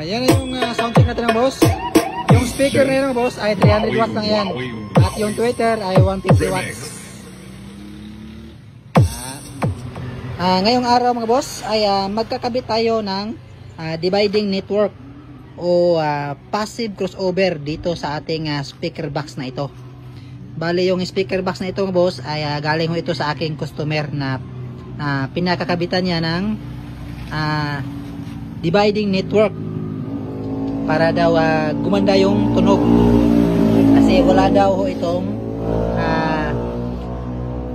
Yan na yung sound check natin ng boss. Yung speaker na yun boss ay 300 watts lang yan. At yung tweeter ay 150 watts. Ngayong araw mga boss ay magkakabit tayo ng dividing network o passive crossover dito sa ating speaker box na ito. Bali yung speaker box na ito mga boss ay galing ho ito sa aking customer na pinakakabitan niya ng dividing network para daw gumanda yung tunog kasi wala daw ho itong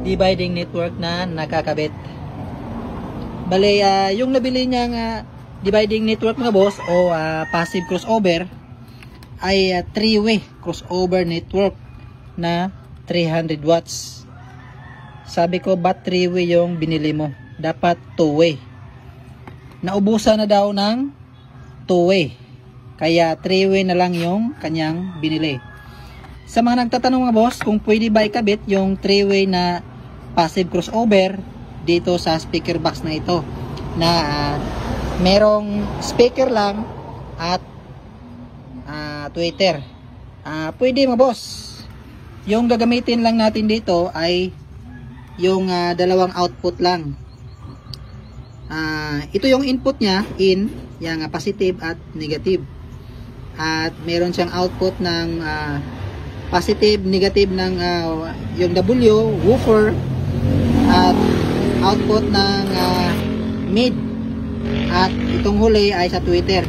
dividing network na nakakabit. Bali yung nabili niyang dividing network mga boss o passive crossover ay 3-way crossover network na 300 watts. Sabi ko ba't 3-way yung binili mo? Dapat 2-way. Naubusan na daw ng 2-way. Kaya 3-way na lang yung kanyang binili. Sa mga nagtatanong mga boss kung pwede ba ikabit yung 3-way na passive crossover dito sa speaker box na ito na merong speaker lang at tweeter. Pwede mga boss. Yung gagamitin lang natin dito ay yung dalawang output lang. Ito yung input niya, in, yung positive at negative. At meron siyang output ng positive, negative ng yung W, woofer, at output ng mid. At itong huli ay sa tweeter.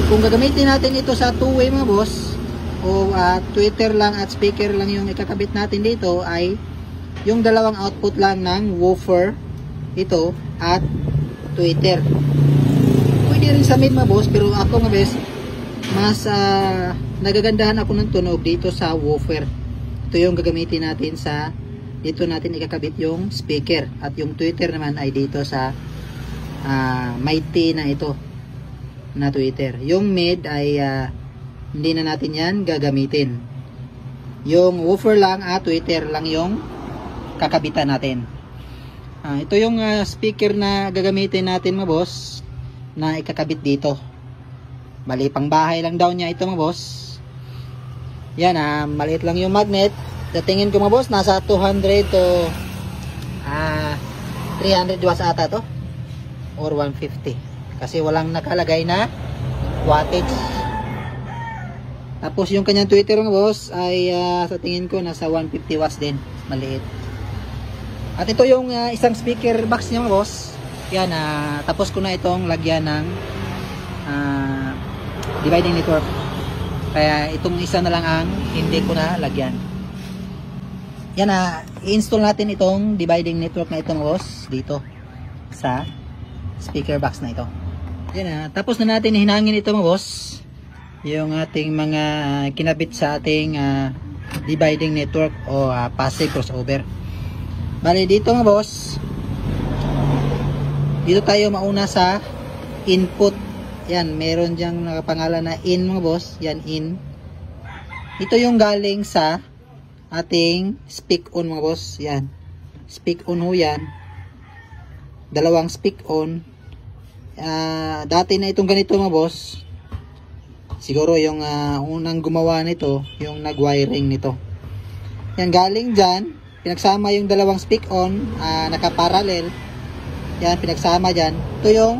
Kung gagamitin natin ito sa 2-way mga boss, o tweeter lang at speaker lang yung ikakabit natin dito, ay yung dalawang output lang ng woofer ito at tweeter. Pwede rin sa mid mga boss, pero ako mga best mas nagagandahan ako ng tunog dito sa woofer. Ito yung gagamitin natin sa dito natin ikakabit yung speaker at yung tweeter naman ay dito sa mighty na ito na tweeter. Yung mid ay hindi na natin yan gagamitin. Yung woofer lang at tweeter lang yung kakabitan natin. Ito yung speaker na gagamitin natin mga boss na ikakabit dito. Bali pang bahay lang daw niya ito mga boss. Yan maliit lang yung magnet. Datingin ko mga boss nasa 200 to 300 watts ata to or 150 kasi walang nakalagay na wattage. Tapos yung kanyang tweeter mga boss ay sa tingin ko nasa 150 watts din, maliit. At ito yung isang speaker box niya mga boss. Yan, tapos ko na itong lagyan ng dividing network. Kaya itong isa na lang ang hindi ko na lagyan. Yan, i-install natin itong dividing network na ito mga boss dito sa speaker box na ito. Yan, tapos na natin hinangin ito mga boss. Yung ating mga kinabit sa ating dividing network o passive crossover. Bali dito mga boss, dito tayo mauna sa input. Yan, meron diyang nakapangalan na in mga boss. Yan, in. Ito yung galing sa ating speak on mga boss. Yan, speak on ho yan. Dalawang speak on. Dati na itong ganito mga boss. Siguro yung unang gumawa nito, yung nag-wiring nito. Yan, galing dyan. Pinagsama yung dalawang speak on, nakaparallel. Yan, pinagsama dyan. Ito yung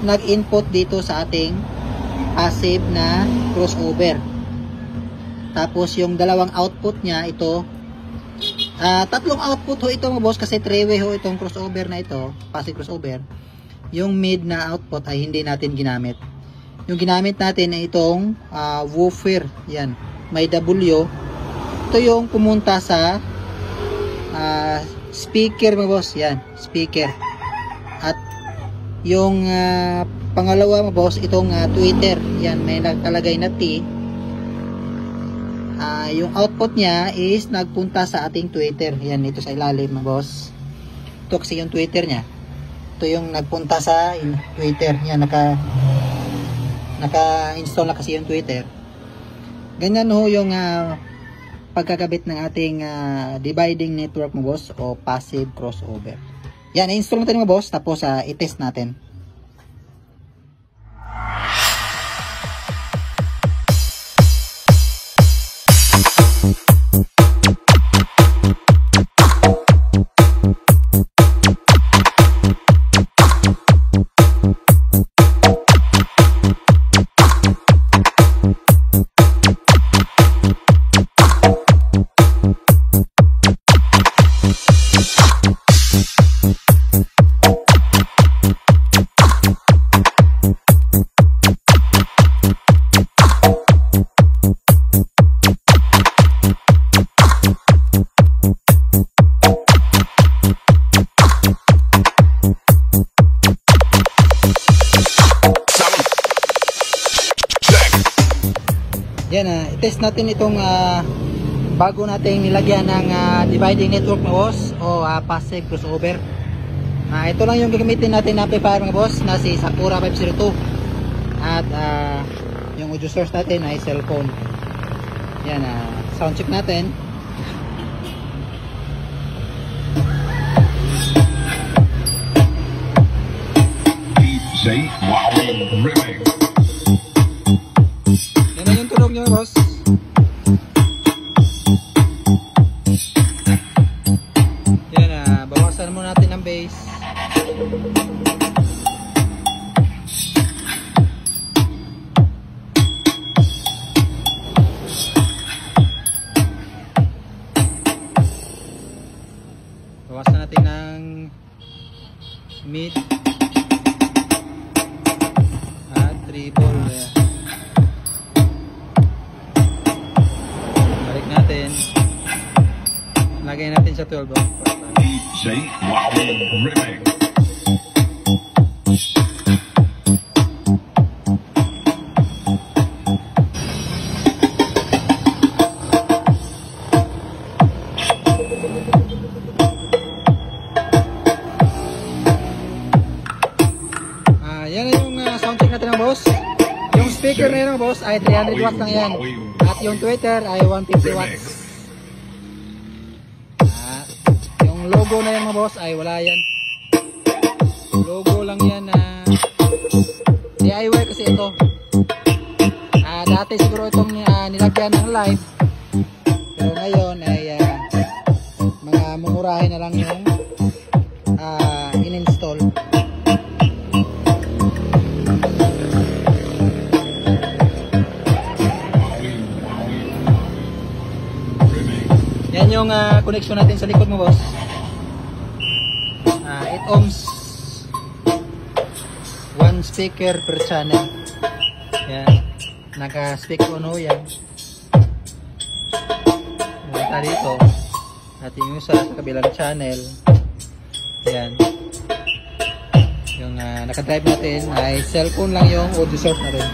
nag-input dito sa ating passive na crossover. Tapos yung dalawang output niya, ito. Tatlong output ho ito mga boss kasi 3-way ho itong crossover na ito, passive crossover. Yung mid na output ay hindi natin ginamit. Yung ginamit natin ay itong woofer. Yan, may W. Ito yung pumunta sa speaker mga boss. Yan, speaker. At yung pangalawa mga boss, itong tweeter. Yan, may nakalagay na T. Yung output niya is nagpunta sa ating tweeter. Yan, ito sa ilalim mga boss. Ito kasi yung tweeter niya. Ito yung nagpunta sa tweeter. Yan, naka-install na kasi yung tweeter. Ganyan ho yung pagkakabit ng ating dividing network mga boss o passive crossover. Yan, i-install natin mga boss tapos i-test natin. Yan, i-test natin itong bago nating nilagyan ng dividing network mga boss o passive crossover. Ito lang yung gagamitin natin na amplifier mga boss na si Sakura 502 at yung audio source natin ay cellphone. Yan, sound check natin. Yan na yung tunog nyo boss. Yan, bawasan muna natin ang bass. Bawasan natin ng mid at treble. Balik natin. Lagay natin sa 12 ohm. Yan na yung sound check natin ng boss. Yung speaker na yun boss ay 300 watts lang yan. At yung tweeter ay 150 watts. Yung logo na yan mga boss ay wala yan. Logo lang yan na DIY kasi ito. Dati siguro itong nilagyan ng live. Pero ngayon ay mga mumurahin na lang yung in-install. Yan yung connection natin sa likod mo boss. 8 ohms, 1 speaker per channel. Yan, naka-speak ono yan. Punta dito at yung isa sa kabilang channel. Yan, yung naka-drive natin ay cellphone lang yung audio source natin.